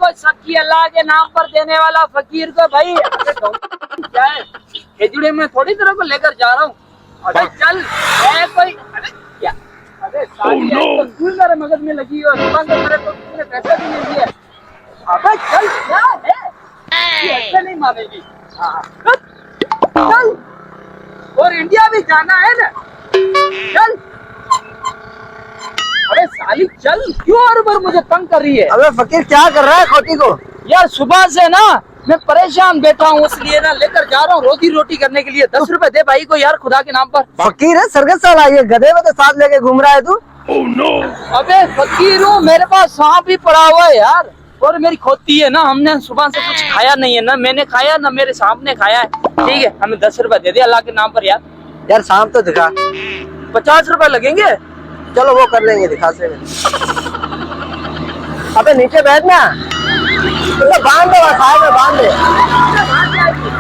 कोई सच्ची अल्लाह के नाम पर देने वाला फकीर को भाई। क्या है खिचड़ी में थोड़ी तरह को लेकर जा रहा हूँ। अबे चल कोई क्या अबे साली तस्वीर मेरे मगज में लगी है। सुबह से मेरे को तुमने पैसे भी नहीं दिए। अबे चल क्या है ऐसे नहीं मानेगी। चल और इंडिया भी जाना है ना। चल अरे साली चल क्यों हर बार मुझे तंग कर रही है। अबे फकीर क्या कर रहा है खोटी को? यार सुबह से ना मैं परेशान बैठा हूँ इसलिए ना लेकर जा रहा हूँ रोजी रोटी करने के लिए। 10 रुपए दे भाई को यार खुदा के नाम पर। फकीर है सरगस साला, ये गधे में तो साथ लेके घूम रहा है तू। अबे फकीर हूँ, मेरे पास सांप भी पड़ा हुआ है यार। और मेरी खोती है ना, हमने सुबह से कुछ खाया नहीं है ना, मैंने खाया ना मेरे सांप ने खाया है। ठीक है हमें 10 रुपए दे दे अल्लाह के नाम पर यार। यार सांप तो दिखा। 50 रुपए लगेंगे। चलो वो कर लेंगे दिखा से। अबे नीचे बैठना, तो बांध दे खाए में बांध दे।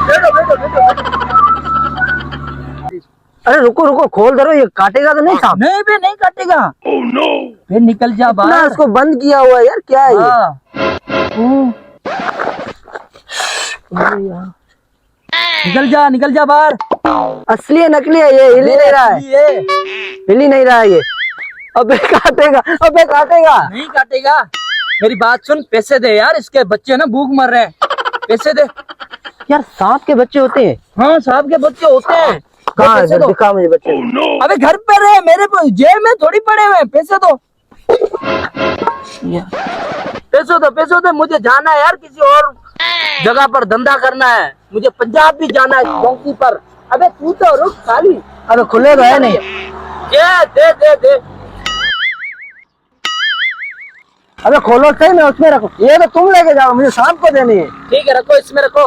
बैठो बैठो बैठो। अरे रुको रुको खोल दो, ये काटेगा तो नहीं सांप? नहीं बे नहीं काटेगा। oh, no. फिर निकल जा बाहर। इसको बंद किया हुआ है यार, क्या है ये? निकल जा बाहर। असली है नकली है ये? हिल ही नहीं रहा है, हिल ही नहीं रहा है ये। अबे काटेगा, अबे काटेगा। नहीं काटेगा, मेरी बात सुन, पैसे दे यार, इसके बच्चे ना भूख मर रहे हैं, पैसे दे। यार सांप के बच्चे होते हैं? हाँ सांप के बच्चे होते हैं। कहाँ है? दिखा मुझे बच्चे। अबे घर पे रहे, मेरे जेब में थोड़ी पड़े हुए, पैसे दो। पैसे दो, मुझे जाना है यार किसी और जगह पर धंधा करना है, मुझे पंजाब भी जाना है चौकी पर। अबे तू तो रुक साली। अबे खुलेगा है नहीं? दे। अबे खोलो सही, मैं उसमें रखो। ये तो तुम लेके जाओ, मुझे सांप को देनी है। ठीक है रखो, इसमें रखो।